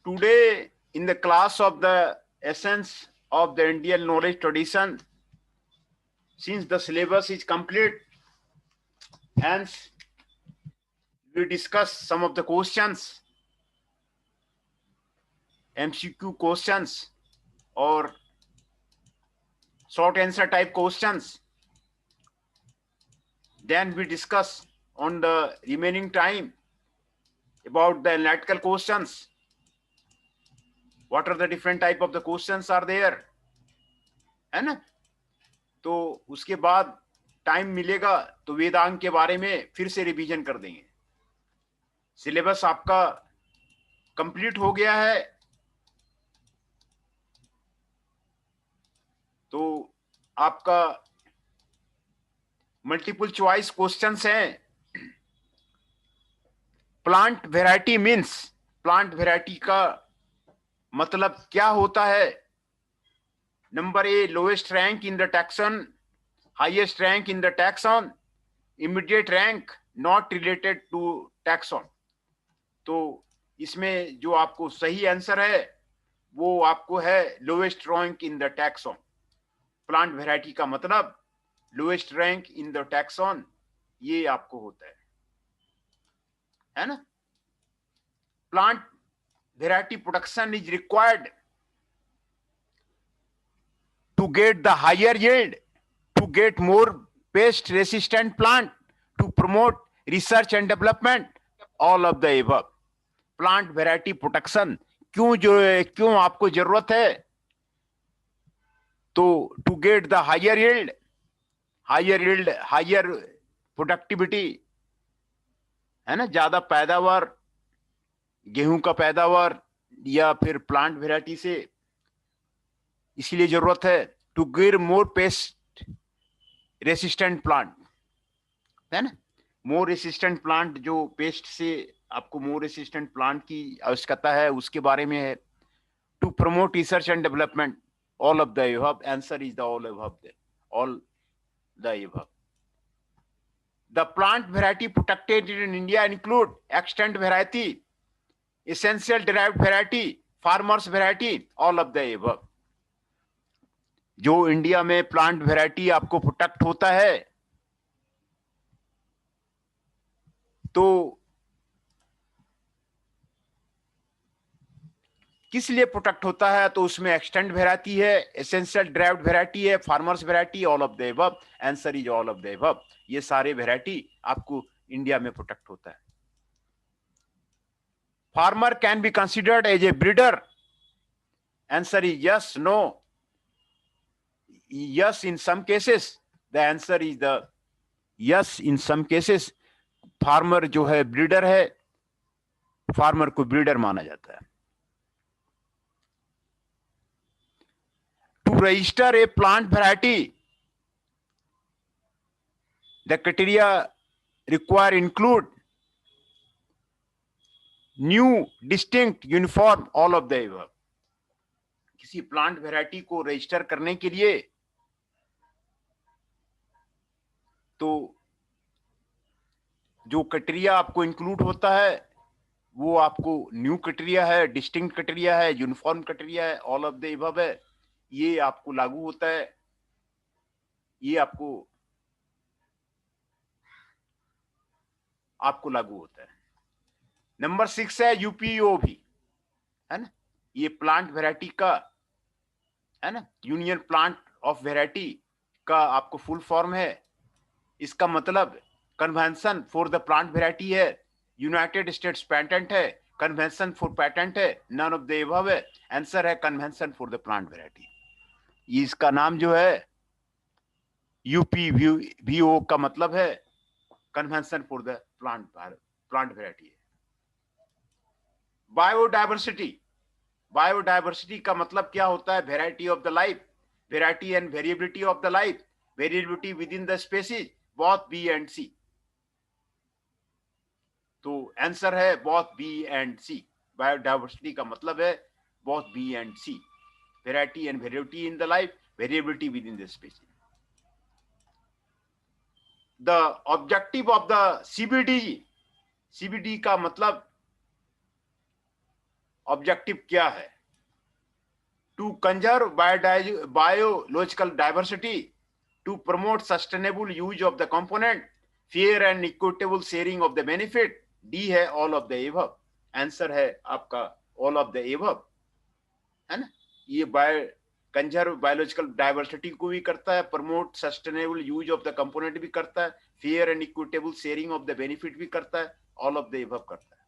Today, in the class of the essence of the Indian knowledge tradition, since the syllabus is complete, hence we discuss some of the questions, MCQ questions or short answer type questions. Then we discuss on the remaining time about the analytical questions. What are the different type of the questions are there, है ना? तो उसके बाद time मिलेगा तो वेदांग के बारे में फिर से रिवीजन कर देंगे. सिलेबस आपका कंप्लीट हो गया है, तो आपका मल्टीपल चॉइस क्वेश्चंस हैं. Plant variety means, plant variety का मतलब क्या होता है? Number A, lowest rank in the taxon, highest rank in the taxon, immediate rank not related to taxon. तो इसमें जो आपको सही आंसर है वो आपको है lowest rank in the taxon. Plant variety का मतलब lowest rank in the taxon, ये आपको होता है ना? Plant variety production is required to get the higher yield, to get more pest resistant plant, to promote research and development, all of the above. Plant variety protection क्यों आपको जरूरत है? तो to get the higher yield, higher productivity, है ना, ज्यादा पैदावार, गेहूं का पैदावार या फिर प्लांट वेराइटी से, इसलिए जरूरत है to give more pest resistant plant, है ना? मोर रेसिस्टेंट प्लांट, जो पेस्ट से आपको मोर रेसिस्टेंट प्लांट की आवश्यकता है, उसके बारे में है. To promote research and development, all of the above. Answer is the all the above. The plant variety protected in India include extant variety, essential derived variety, farmers variety, all of the above. जो India में plant variety आपको protect होता है, तो किस लिए protect होता है? तो उसमें एक्सटेंट वेराइटी है, एसेंशियल डिराइव्ड वेराइटी है, farmers variety, all of the above. Answer is all of the above. ये सारे वेराइटी आपको इंडिया में प्रोटेक्ट होता है. Farmer can be considered as a breeder. Answer is yes, no. Yes, in some cases. The answer is the yes, in some cases. Farmer जो है breeder है, farmer को ब्रीडर माना जाता है. To register a plant variety, the criteria require include new, distinct, uniform, all of the above. किसी plant variety को register करने के लिए तो जो क्राइटेरिया आपको इंक्लूड होता है वो आपको न्यू क्राइटेरिया है, डिस्टिंक्ट क्राइटेरिया है, यूनिफॉर्म क्राइटेरिया है, ऑल ऑफ द अबव है. ये आपको लागू होता है, ये आपको लागू होता है. नंबर 6 है यूपीओ भी, है ना? ये प्लांट वेराइटी का, है ना, यूनियन प्लांट ऑफ वेराइटी का आपको फुल फॉर्म है. इसका मतलब convention for the plant variety है, यूनाइटेड स्टेट्स पेटेंट है, कन्वेंशन फॉर पेटेंट है, नन ऑफ द अबव है. आंसर है convention for the plant variety. इसका नाम जो है यूपीवीओ का मतलब है convention for the plant variety है. बायोडायवर्सिटी, बायोडायवर्सिटी का मतलब क्या होता है? Variety of the life, variety and variability of the life, variability within the species, both B and सी. तो आंसर है both B and C. Biodiversity का मतलब है both B and C, variety and variability in the life, variability within the species. The objective of the CBD, CBD का मतलब objective क्या है? To conserve biological diversity, to promote sustainable use of the component, fair and equitable sharing of the benefit. D है all of the above. Answer है आपका all of the above, है ना। ये कंजर्व बायोलॉजिकल डाइवर्सिटी को भी करता है, promote sustainable use of the component भी करता है, fair and equitable sharing of the benefit भी करता है, ऑल ऑफ द एबव करता है।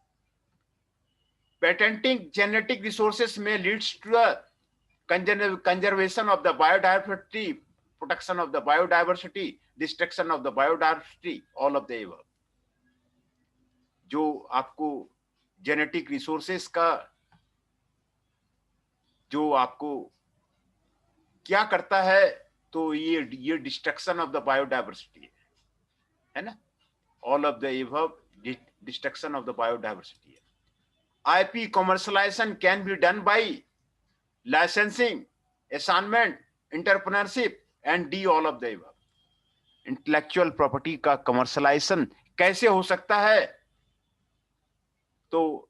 पेटेंटिंग जेनेटिक रिसोर्सेस में leads to conservation of the biodiversity, protection of the biodiversity, destruction of the biodiversity, all of the above। जो आपको genetic resources का जो आपको क्या करता है, तो ये डिस्ट्रक्शन ऑफ द बायोडाइवर्सिटी है ना, all of the above destruction of the biodiversity है। IP commercialization can be done by licensing, assignment, entrepreneurship and D all of the above। Intellectual property का कमर्शलाइजेशन कैसे हो सकता है? तो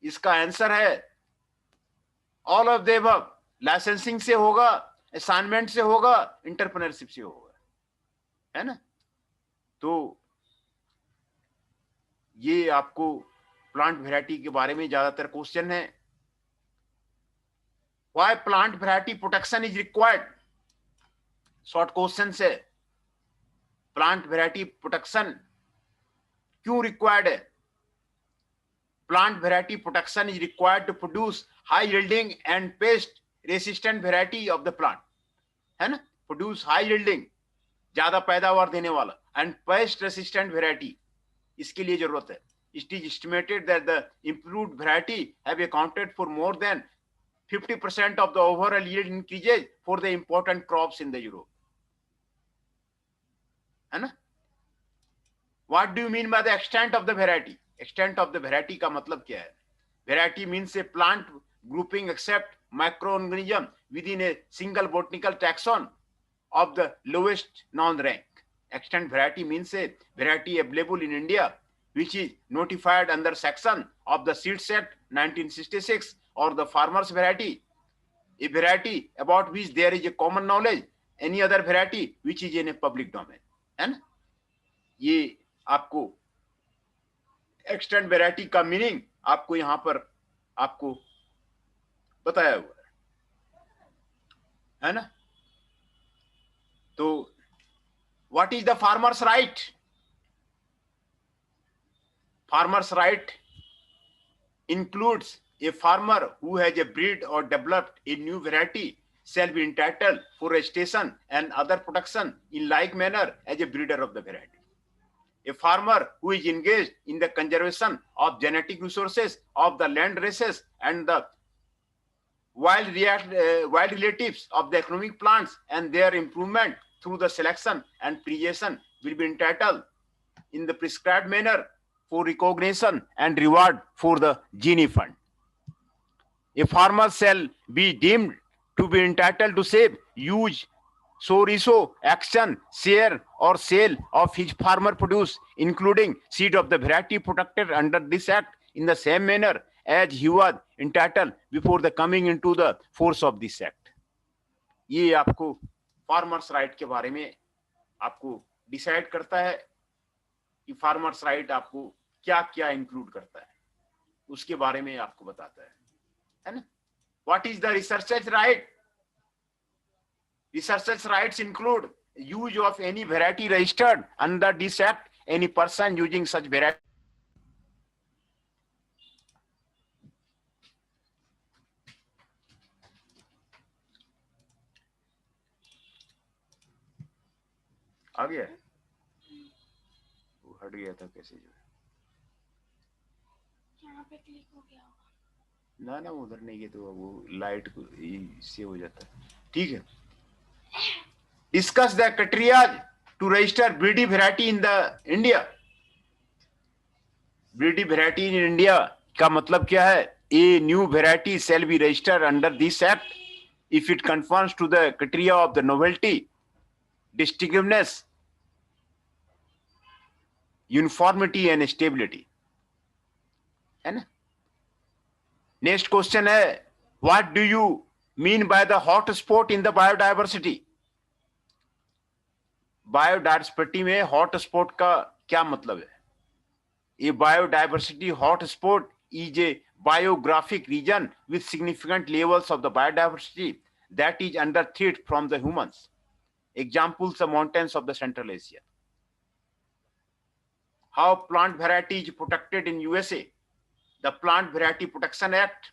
इसका आंसर है all of the above. Licensing से होगा, असाइनमेंट से होगा, एंटरप्रेन्योरशिप से होगा, है ना। तो ये आपको प्लांट वैरायटी के बारे में ज्यादातर क्वेश्चन है। Why plant variety protection is required? Short question से प्लांट वैरायटी प्रोटेक्शन क्यों रिक्वायर्ड है? Plant variety protection is required to produce high yielding and pest resistant variety of the plant, है ना। प्रोड्यूस हाई यील्डिंग, ज्यादा पैदावार देने वाला, and pest resistant variety, इसके लिए जरूरत है। It is estimated that the improved variety have accounted for more than 50% of the overall yield increases for the important crops in the Europe, है ना। What do you mean by the extent of the variety? Extent of the variety का मतलब क्या है? Variety means a plant grouping except microorganism within a single botanical taxon of the lowest known rank। Extent variety means a variety available in India which is notified under section of the Seeds Act 1966 or the farmer's variety, a variety about which there is a common knowledge, any other variety which is in a public domain, है ना। ये आपको extent variety का meaning आपको यहां पर आपको बताया हुआ है ना। तो what is the farmers right? Farmers right includes a farmer who has a breed or developed a new variety shall be entitled for registration and other protection in like manner as a breeder of the variety। A farmer who is engaged in the conservation of genetic resources of the land races and the wild relatives of the economic plants and their improvement through the selection and preservation will be entitled in the prescribed manner for recognition and reward for the genie fund। A farmer shall be deemed to be entitled to save, use, so action, share or sale of his farmer produce, including seed of the variety protected under this act, in the same manner as he was entitled before the coming into the force of this act। ये आपको farmers right के बारे में आपको decide करता है कि farmers right आपको क्या क्या इंक्लूड करता है, उसके बारे में आपको बताता है ना। What is the researchers right? Researchers rights include use of any variety registered under this act, any person using such variety. आ गया, वो हट गया था कैसे जो यहाँ पे क्लिक हो गया होगा ना उधर नहीं गया तो वो लाइट से हो जाता है। ठीक है, discuss the criteria to register bred variety in the India. Bred variety in India का मतलब क्या है? A new variety shall be registered under this act if it conforms to the criteria of the novelty, distinctiveness, uniformity and stability, है ना। Next question है, what do you mean by the hot spot in the biodiversity? Biodiversity में hot spot का क्या मतलब है? A biodiversity hotspot is a biographic region with significant levels of the biodiversity that is under threat from the humans. Examples: the mountains of the Central Asia. How plant variety is protected in USA? The Plant Variety Protection Act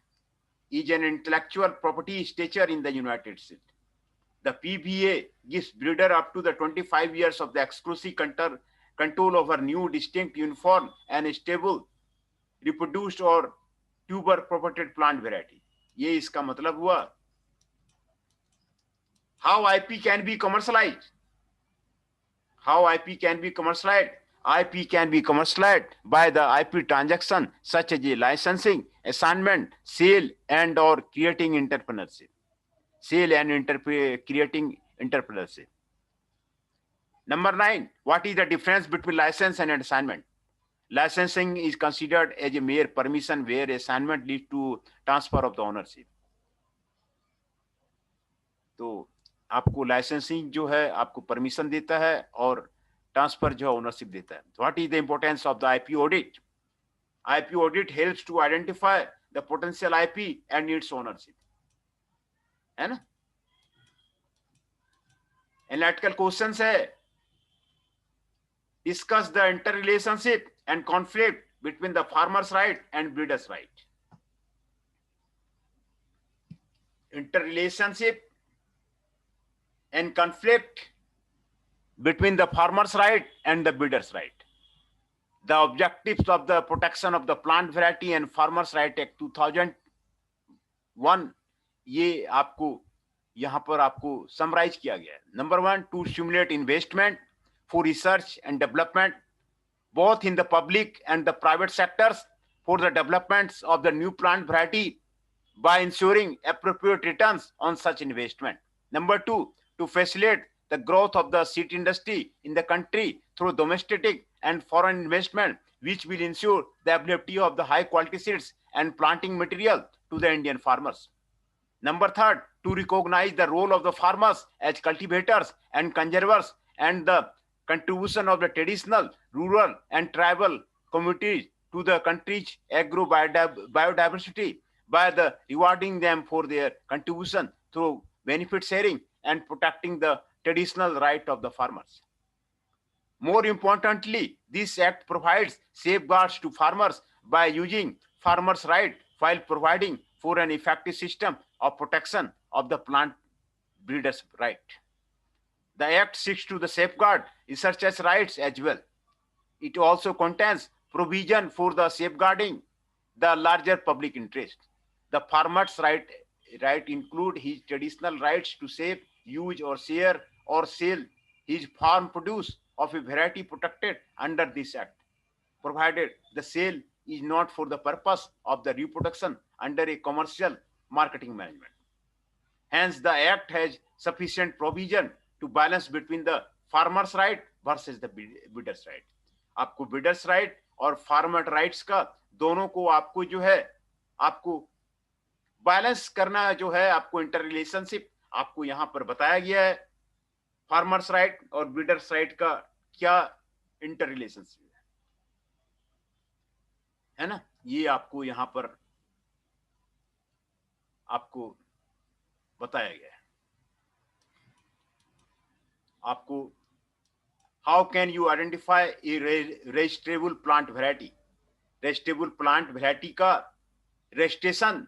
is an intellectual property statute in the United States. The PVA gives breeder up to the 25 years of the exclusive control over new, distinct, uniform, and stable reproduced or tuber propagated plant variety. ये इसका मतलब हुआ. How IP can be commercialized? How IP can be commercialized? IP can be commercialized by the IP transaction such as a licensing, assignment, sale, and or creating entrepreneurship. Sale and creating entrepreneurship. Number 9, what is the difference between license and assignment? Licensing is considered as a mere permission where assignment leads to transfer of the ownership. तो आपको licensing जो है आपको permission देता है और transfer जो है ओनरशिप देता है. What is the importance of the IP audit? IP audit helps to identify the potential IP and its ownership, है ना. एनालिटिकल क्वेश्चंस है, discuss the inter relationship and conflict between the farmers right and breeders right. Inter relationship and conflict between the farmer's right and the breeder's right. The objectives of the Protection of the Plant Variety and Farmers' Right Act 2001, ये आपको यहाँ पर आपको summarise किया गया है. Number 1, to stimulate investment for research and development both in the public and the private sectors for the developments of the new plant variety by ensuring appropriate returns on such investment. Number 2, to facilitate the growth of the seed industry in the country through domestic and foreign investment, which will ensure the availability of the high quality seeds and planting material to the Indian farmers. Number 3, to recognize the role of the farmers as cultivators and conservers and the contribution of the traditional, rural and tribal communities to the country's agro biodiversity by the rewarding them for their contribution through benefit sharing and protecting the traditional right of the farmers. More importantly, this act provides safeguards to farmers by using farmers' right while providing for an effective system of protection of the plant breeders' right. The act seeks to the safeguard researchers' rights as well. It also contains provision for the safeguarding the larger public interest. The farmer's right include his traditional rights to save, use or share or sell his farm produce of a variety protected under this act, provided the sale is not for the purpose of the reproduction under a commercial marketing management. Hence, the act has sufficient provision to balance between the farmer's right versus the bidder's right. आपको bidders right और farmer rights का दोनों को आपको जो है आपको balance करना जो है आपको इंटर रिलेशनशिप आपको यहां पर बताया गया है. फार्मर्स राइट और ब्रीडर्स राइट का क्या इंटर रिलेशनशिप है ना, ये आपको यहां पर आपको बताया गया है. आपको how can you identify A registrable plant variety? Registrable plant variety का रजिस्ट्रेशन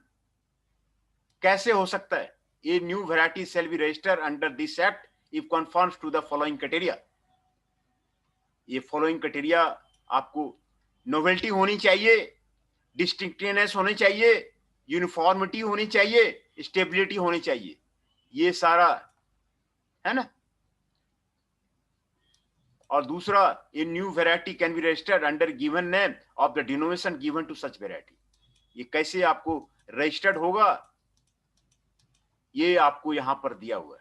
कैसे हो सकता है? A new variety shall be registered under this act if conforms to the following criteria. ये following criteria आपको novelty होनी चाहिए, distinctness होनी चाहिए, uniformity होनी चाहिए, stability होनी चाहिए. ये सारा है ना. और दूसरा, a new variety can be registered under given name of the denomination given to such variety. ये कैसे आपको registered होगा ये आपको यहां पर दिया हुआ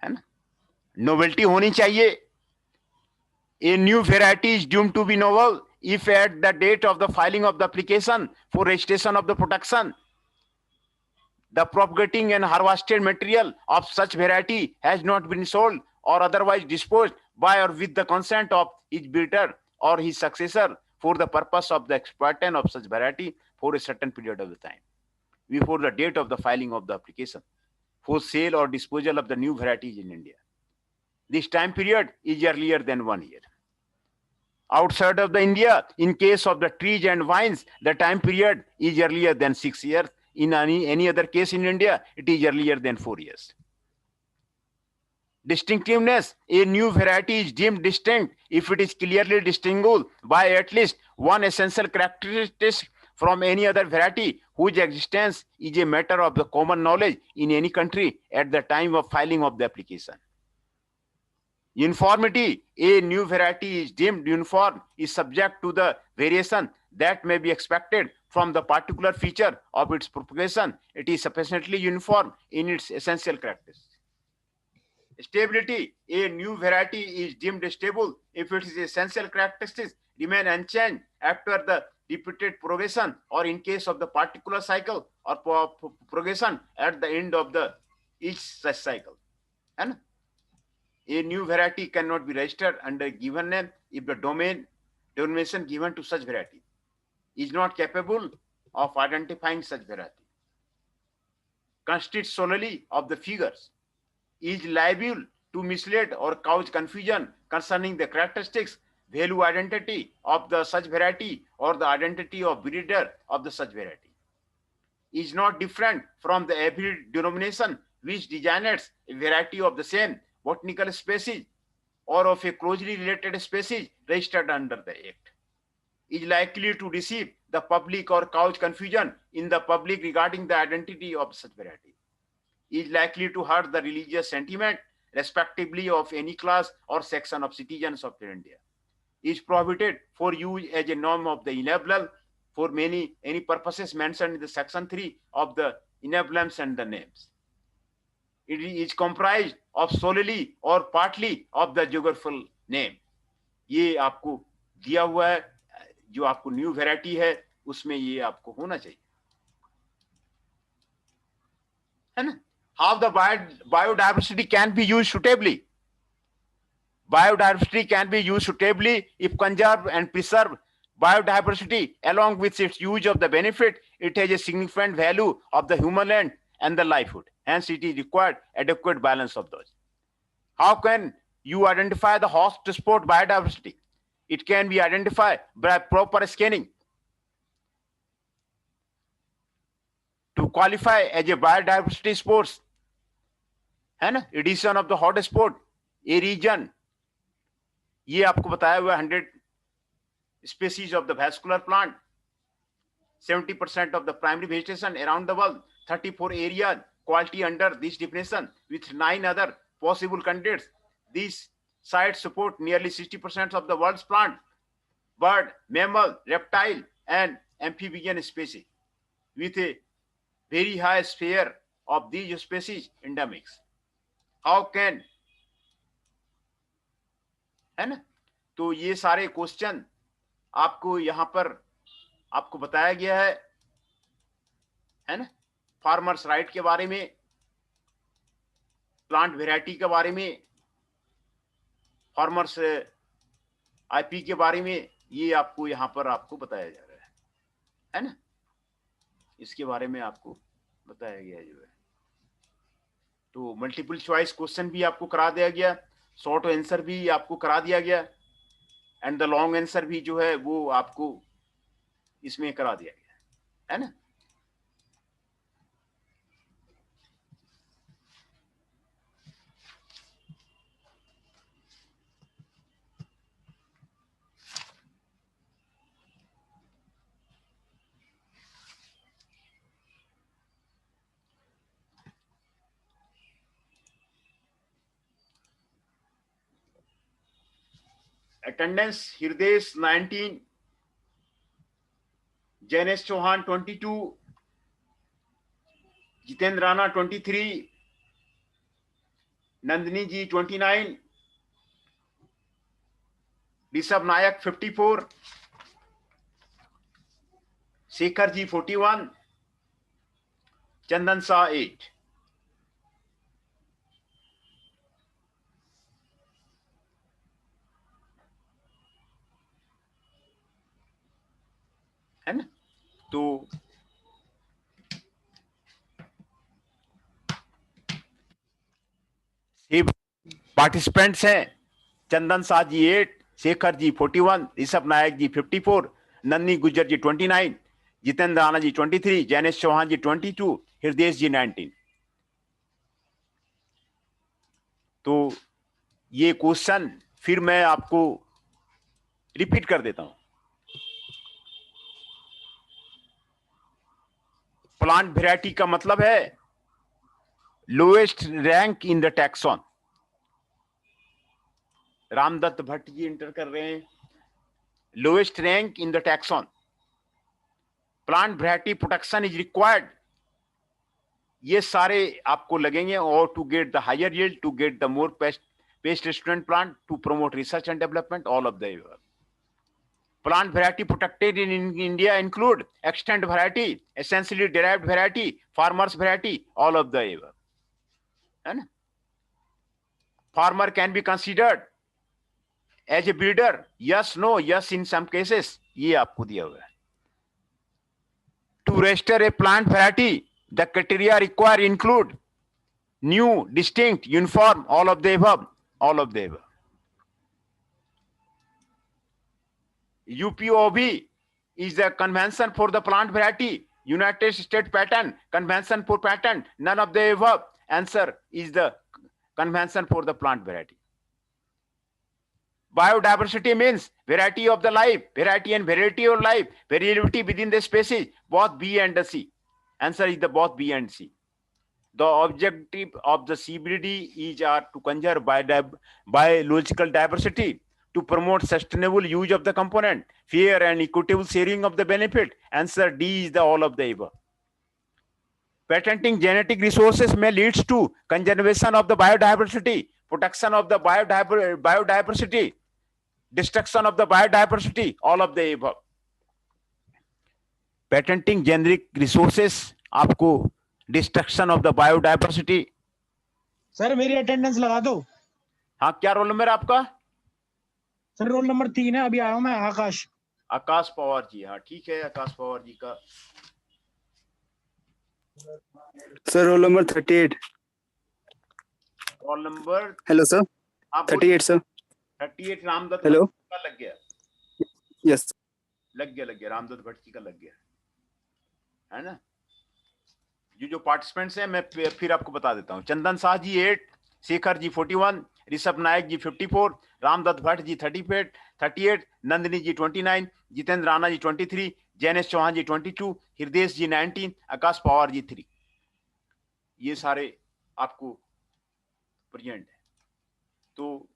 है ना. नोवेल्टी होनी चाहिए. A new variety is doomed to be novel if at the date of the filing of the application for registration of the production, the propagating and harvested material of such variety has not been sold or otherwise disposed by or with the consent of his bidder or his successor for the purpose of the exploitation of such variety for a certain period of the time before the date of the filing of the application for sale or disposal of the new varieties in India. This time period is earlier than 1 year. Outside of the India, in case of the trees and vines, the time period is earlier than 6 years. In any other case in India, it is earlier than 4 years. Distinctiveness: a new variety is deemed distinct if it is clearly distinguishable by at least one essential characteristic from any other variety whose existence is a matter of the common knowledge in any country at the time of filing of the application. Uniformity: a new variety is deemed uniform is subject to the variation that may be expected from the particular feature of its propagation. It is sufficiently uniform in its essential characteristics. Stability: a new variety is deemed stable if its essential characteristics remain unchanged after the repeated progression or in case of the particular cycle or progression at the end of the each such cycle. And a new variety cannot be registered under a given name if the denomination given to such variety is not capable of identifying such variety, consists solely of the figures, is liable to mislead or cause confusion concerning the characteristics, value, identity of the such variety or the identity of breeder of the such variety, is not different from the every denomination which designates a variety of the same botanical species or of a closely related species registered under the Act, is likely to deceive the public or cause confusion in the public regarding the identity of such variety, is likely to hurt the religious sentiment respectively of any class or section of citizens of India, is prohibited for use as a norm of the enabler for any purposes mentioned in the section 3 of the enablements and the names. It is comprised of solely or partly of the geographical name. ये आपको दिया हुआ है, जो आपको new variety है उसमें ये आपको होना चाहिए, है ना? How the biodiversity can be used suitably. Biodiversity can be used suitably if conserve and preserve biodiversity along with its use of the benefit. It has a significant value of the human land and the livelihood. Hence, it is required adequate balance of those. How can you identify the hotspot biodiversity? It can be identified by proper scanning. To qualify as a biodiversity sports, है ना, addition of the hot spot a region, ये आपको बताया हुआ 100 species of the vascular plant, 70% of the primary vegetation around the world, 34 areas quality under this definition with 9 other possible candidates. These sites support nearly 60% of the world's plant, bird, mammal, reptile and amphibian species with a very high share of these species endemics. How can, है ना? तो ये सारे question आपको यहाँ पर आपको बताया गया है ना? फार्मर्स राइट के बारे में, प्लांट वेराइटी के बारे में, फार्मर्स आईपी के बारे में, ये आपको यहाँ पर आपको बताया जा रहा है ना? इसके बारे में आपको बताया गया जो है। तो मल्टीपल चॉइस क्वेश्चन भी आपको करा दिया गया, शॉर्ट आंसर भी आपको करा दिया गया एंड द लॉन्ग आंसर भी जो है वो आपको इसमें करा दिया गया है ना? Attendance: Hirdesh 19, Jainesh Chauhan 22, Jitendra Rana 23, Nandini ji 29, Rishabh Nayak 54, Shekhar ji 41, चंदन शाह 8। है ना? तो ये पार्टिसिपेंट्स हैं, चंदन शाह जी 8, शेखर जी 41, ऋषभ नायक जी 54, नन्नी गुज्जर जी 29, जितेंद्र राणा जी 23, जैनेश चौहान जी 22, हृदय जी 19। तो ये क्वेश्चन फिर मैं आपको रिपीट कर देता हूं। प्लांट वेराइटी का मतलब है lowest rank in the taxon. Ramdatt Bhatt ji enter कर रहे हैं, lowest rank in the taxon, plant variety protection is required. ये सारे आपको लगेंगे, और to get the higher yield, to get the more pest resistant plant, to promote research and development, all of the above. Plant variety protected in India include extant variety, essentially derived variety, farmers variety, all of the above. है ना? Farmer can be considered as a breeder, yes, no, yes in some cases. ये आपको दिया हुआ है. To register a plant variety, the criteria required include new, distinct, uniform, all of the above, all of the above. UPOV is the convention for the plant variety. United States patent, convention for patent, none of the above. Answer is the convention for the plant variety. Biodiversity means variety of the life, variety and variety of life, variability within the species, both B and the C. Answer is the both B and C. The objective of the CBD is to conserve biological diversity, to promote sustainable use of the component, fair and equitable sharing of the benefit. Answer D is the all of the above. Patenting genetic resources may leads to conservation of the biodiversity, protection of the biodiversity, destruction of the biodiversity, all of the above. Patenting generic resources आपको destruction of the biodiversity. Sir मेरी attendance लगा दो। हाँ, क्या roll number आपका? Sir roll number 3 है, अभी आया हूं मैं। आकाश पवार जी। हाँ ठीक है, आकाश पवार जी का। Sir roll number 38। Roll number hello sir. 38 sir. 38 Ramdatt hello का लग गया। यस लग गया रामदत्त भट्ट जी का लग गया, है ना? जो पार्टिसिपेंट्स हैं मैं फिर आपको बता देता हूँ। चंदन शाह जी 8, शेखर जी 41, ऋषभ नायक जी 54, रामदत्त भट्ट जी 38, नंदिनी जी 29, जितेंद्र राणा जी 23, जैनेश चौहान जी 22, हृदय जी 19, आकाश पवार जी 3। ये सारे आपको प्रेजेंट है। तो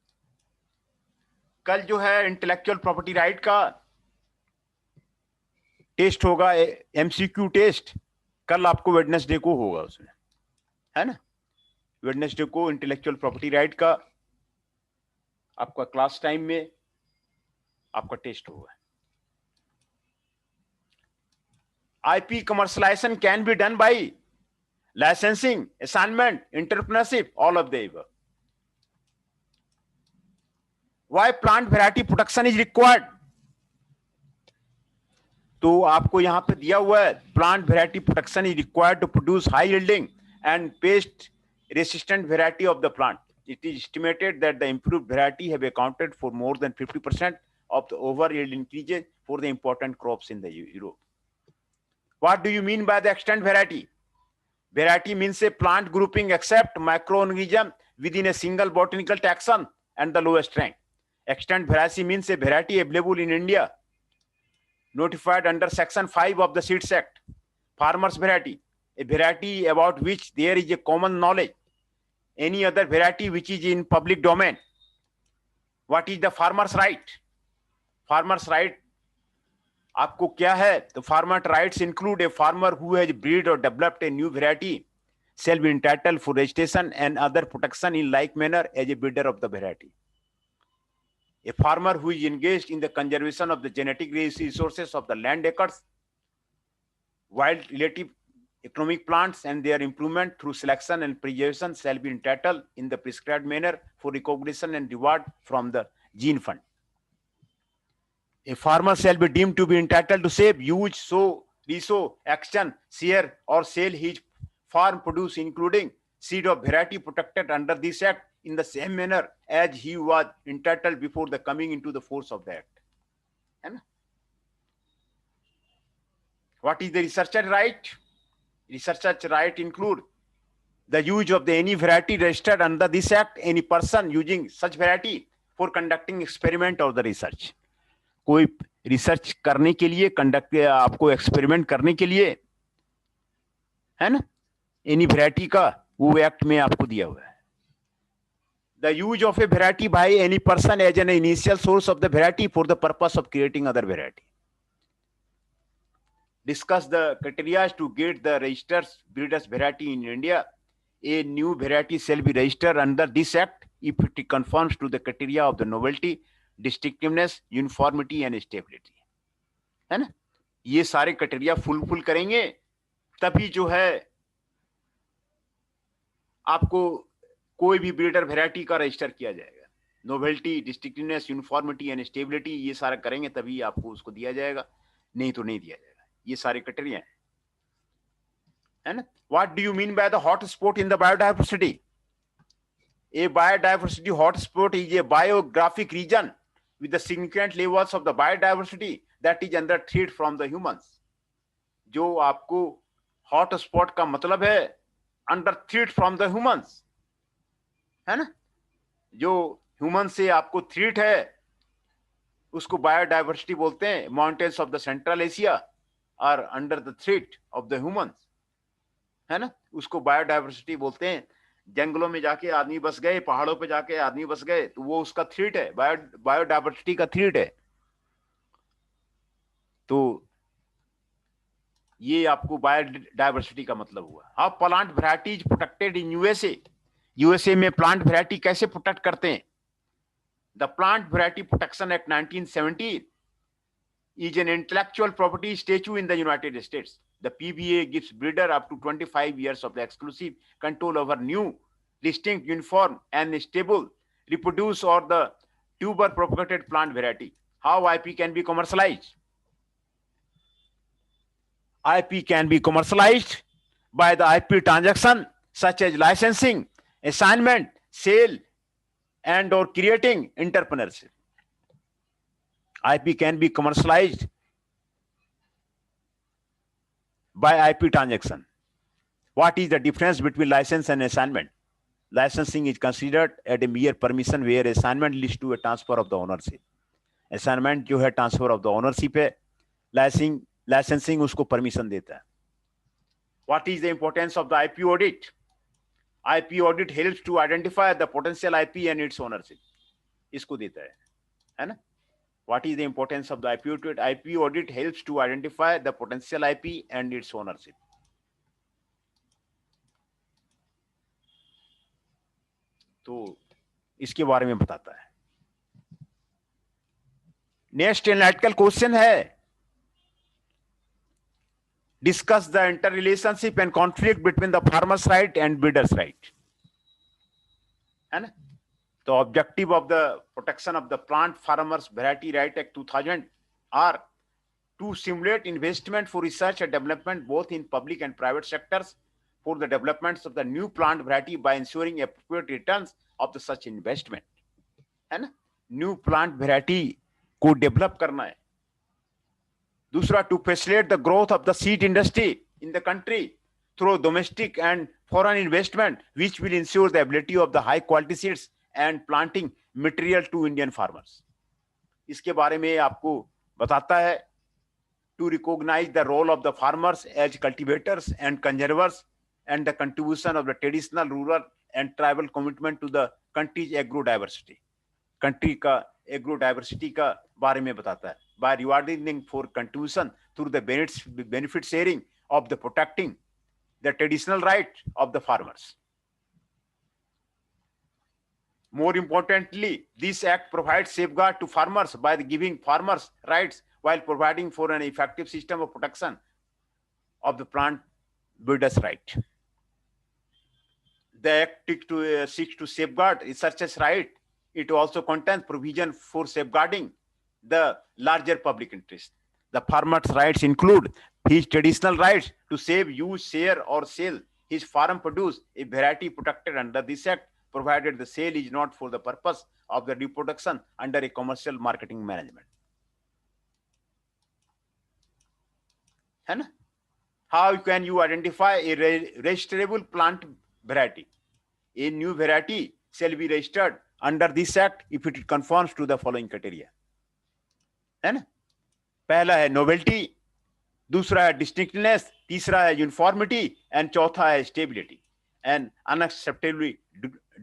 कल जो है इंटेलेक्चुअल प्रॉपर्टी राइट का टेस्ट होगा, एमसीक्यू टेस्ट। कल आपको वेडनेसडे को होगा उसमें, है ना? वेडनेसडे को इंटेलेक्चुअल प्रॉपर्टी राइट का आपका क्लास टाइम में आपका टेस्ट होगा। IP commercialisation can be done by licensing, assignment, entrepreneurship, all of the above. Why plant variety protection is required? तो आपको यहां पे दिया हुआ है, plant variety protection is required to produce high yielding and pest resistant variety of the plant. It is estimated that the improved variety have accounted for more than 50% of the over yield increases for the important crops in the Europe. What do you mean by the extant variety? Variety means a plant grouping except microorganism within a single botanical taxon and the lowest rank. Extant variety means a variety available in India, notified under Section 5 of the Seeds Act. Farmer's variety, a variety about which there is a common knowledge. Any other variety which is in public domain. What is the farmer's right? Farmer's right आपको क्या है? तो farmer rights include a farmer who has breed और developed a new variety shall be entitled for registration and other protection in like manner as a breeder of the variety. A farmer who is engaged in the conservation of the genetic resources of the land acres wild relative economic plants and their improvement through selection and preservation shall be entitled in the prescribed manner for recognition and reward from the gene fund. A farmer shall be deemed to be entitled to save, use, sow, resow, action, share, or sell his farm produce, including seed of variety protected under this act, in the same manner as he was entitled before the coming into the force of the act. है ना? What is the researcher right? Researcher right include the use of the any variety registered under this act, any person using such variety for conducting experiment or the research. कोई research करने के लिए, conduct आपको experiment करने के लिए, है ना, एनी वैरायटी का वो एक्ट में आपको दिया हुआ है. The use of a variety by any person as an initial source of the variety for the purpose of creating other variety. Discuss the criteria to get the registered breeders variety in India. A new variety shall be registered under this act if it conforms to the criteria of the novelty, distinctiveness, uniformity and stability. है ना, ये सारे criteria fulfil करेंगे तभी जो है आपको कोई भी ब्रीडर वैरायटी का रजिस्टर किया जाएगा. Novelty, distinctiveness, uniformity and stability, ये सारा करेंगे तभी आपको उसको दिया जाएगा, नहीं तो नहीं दिया जाएगा. ये सारे क्राइटेरिया हैं, है ना. What do you mean by the hot spot in the biodiversity? A biodiversity hotspot is a biographic region with the significant levels of the biodiversity that is under threat from the humans. जो आपको hot spot का मतलब है under threat from the humans, है ना. जो human से आपको थ्रेट है उसको बायोडाइवर्सिटी बोलते हैं. Mountains of the central Asia are under the threat of the humans, है ना, उसको बायोडाइवर्सिटी बोलते हैं. जंगलों में जाके आदमी बस गए, पहाड़ों पे जाके आदमी बस गए, तो वो उसका थ्रेट है, बायोडाइवर्सिटी का थ्रेट है. तो ये आपको बायोडाइवर्सिटी का मतलब हुआ. How plant varieties protected in USA? USA में प्लांट वैरायटी कैसे प्रोटेक्ट करते हैं? The plant variety protection act 1970 is an intellectual property statute in the United States. The PBA gives breeder up to 25 years of the exclusive control over new, distinct, uniform, and stable, reproduce or the tuber propagated plant variety. How IP can be commercialized? IP can be commercialized by the IP transaction such as licensing, assignment, sale, and or creating entrepreneurship. IP can be commercialized by IP transaction. What is the difference between license and assignment? Licensing is considered as a mere permission where assignment leads to a transfer of the ownership. Assignment जो है transfer of the ownership है, licensing उसको permission देता है. What is the importance of the IP audit? IP audit helps to identify the potential IP and its ownership. इसको देता है ना. What is the importance of the IP audit? IP audit helps to identify the potential IP and its ownership. तो इसके बारे में बताता है. नेक्स्ट एनालिटिकल क्वेश्चन है, discuss the interrelationship and conflict between the farmer's right and breeder's right. है ना. The objective of the protection of the Plant Farmers Variety Right Act 2000 are to stimulate investment for research and development both in public and private sectors for the developments of the new plant variety by ensuring appropriate returns of the such investment. है ना, new plant variety को develop करना है. दूसरा, to facilitate the growth of the seed industry in the country through domestic and foreign investment which will ensure the ability of the high quality seeds and planting material to Indian farmers. इसके बारे में आपको बताता है. To recognise the role of the farmers as cultivators and conservers and the contribution of the traditional rural and tribal commitment to the countries agro diversity. Country का agro diversity का बारे में बताता है. By rewarding for contribution through the benefit sharing of the protecting the traditional right of the farmers. More importantly, this act provides safeguard to farmers by giving farmers rights while providing for an effective system of protection of the plant breeders' right. The Act seeks to safeguard researchers' right. It also contains provision for safeguarding the larger public interest. The farmer's rights include his traditional rights to save, use, share, or sell his farm produce, a variety protected under this Act, provided the sale is not for the purpose of the reproduction under a commercial marketing management. है ना? How can you identify a registrable plant variety? A new variety shall be registered under this Act if it conforms to the following criteria. है ना? पहला है novelty, दूसरा है distinctness, तीसरा है uniformity, and चौथा है stability and unacceptable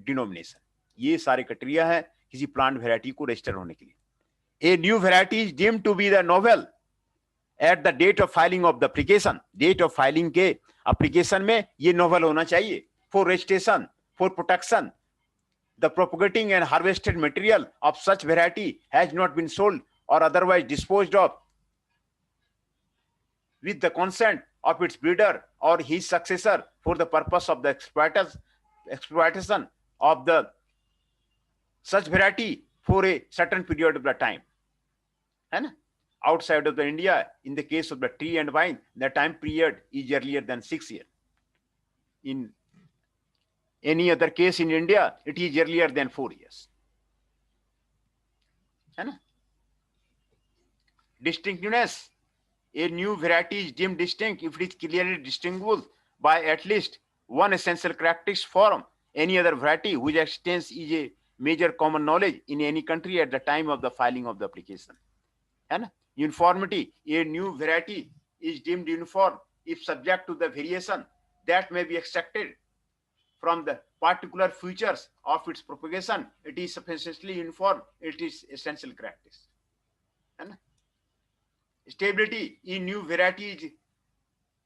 denomination. ये सारे क्राइटेरिया है किसी प्लांट वेराइटी को रजिस्टर होने के लिए. A new variety is deemed to be the novel at the date of filing of the application. Date of filing के application में ये novel होना चाहिए. For registration, for protection, the propagating and harvested material of such variety has not been sold or otherwise disposed of with the consent of its breeder or his successor for the purpose of the exploitation of the such variety for a certain period of the time. है ना? Outside of the India, in the case of the tree and vine, the time period is earlier than 6 years. In any other case in India, it is earlier than 4 years. है ना? Distinctiveness. A new variety is deemed distinct if it is clearly distinguishable by at least one essential characteristic from any other variety whose existence is a major common knowledge in any country at the time of the filing of the application. है ना? Uniformity. A new variety is deemed uniform if subject to the variation that may be expected from the particular features of its propagation. It is sufficiently uniform. It is essential characteristics. है ना? Stability. A new variety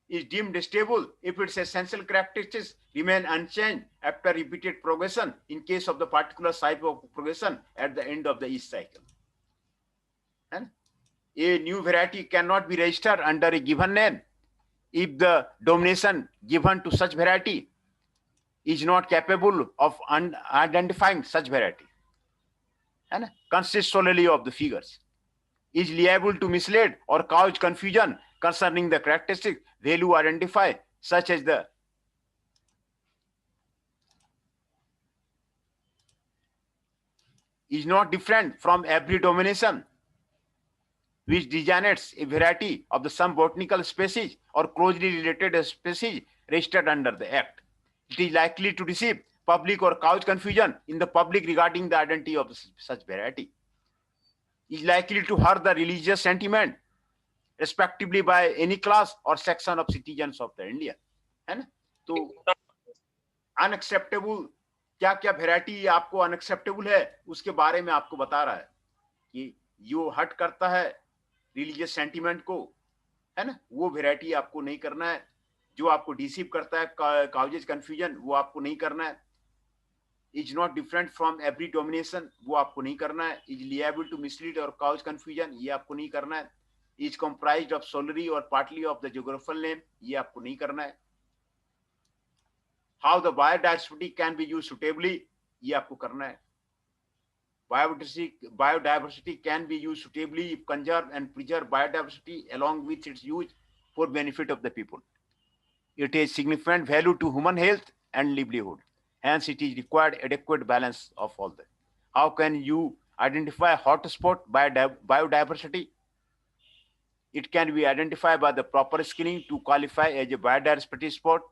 is deemed stable if its essential characteristics remain unchanged after repeated progression in case of the particular type of progression at the end of the each cycle. And a new variety cannot be registered under a given name if the domination given to such variety is not capable of identifying such variety and consists solely of the figures, is liable to mislead or cause confusion concerning the characteristic value identified, such as the is not different from every domination which designates a variety of the some botanical species or closely related species registered under the Act. It is likely to deceive public or cause confusion in the public regarding the identity of such variety. Is likely to hurt the religious sentiment respectively by any class or section of citizens of the India. है ना? तो unacceptable क्या क्या variety आपको unacceptable है उसके बारे में आपको बता रहा है कि जो हट करता है रिलीजियस सेंटिमेंट को, है ना, वो वेराइटी आपको नहीं करना है. जो आपको डिसीव करता है काउजेज कंफ्यूजन वो आपको नहीं करना है. Is not different from every domination वो आपको नहीं करना है. इज लिएबल टू मिसलीड और काउज कंफ्यूजन ये आपको नहीं करना है. इज कंप्राइज्ड ऑफ सोलरी और partly of the geographical name ये आपको नहीं करना है. How the biodiversity can be used suitably ये आपको करना है. Biodiversity can be used suitably if conserve and preserve biodiversity along with its use for benefit of the people. It has significant value to human health and livelihood. Hence, it is required adequate balance of all that. How can you identify hotspot biodiversity? It can be identified by the proper screening to qualify as a biodiversity spot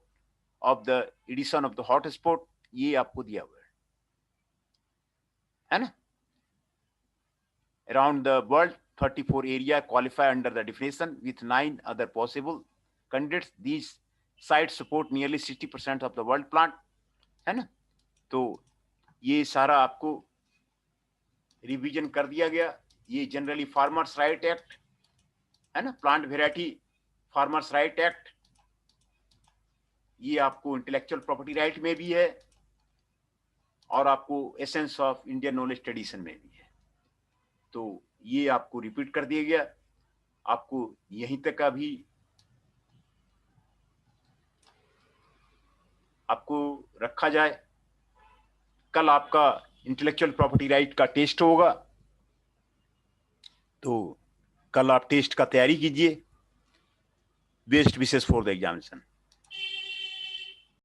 of the edition of the hotspot. ये आपको दिया हुआ है ना? Around the world, 34 area qualify under the definition with 9 other possible candidates. These sites support nearly 60% of the world plant, है ना? तो ये सारा आपको रिवीजन कर दिया गया. ये जनरली फार्मर्स राइट एक्ट है ना, plant variety farmers right act, ये आपको इंटेलेक्चुअल प्रॉपर्टी राइट में भी है और आपको essence of Indian knowledge tradition में भी है. तो ये आपको रिपीट कर दिया गया. आपको यहीं तक अभी आपको रखा जाए। कल आपका इंटेलेक्चुअल प्रॉपर्टी राइट का टेस्ट होगा, तो कल आप टेस्ट का तैयारी कीजिए। Best wishes for the examination.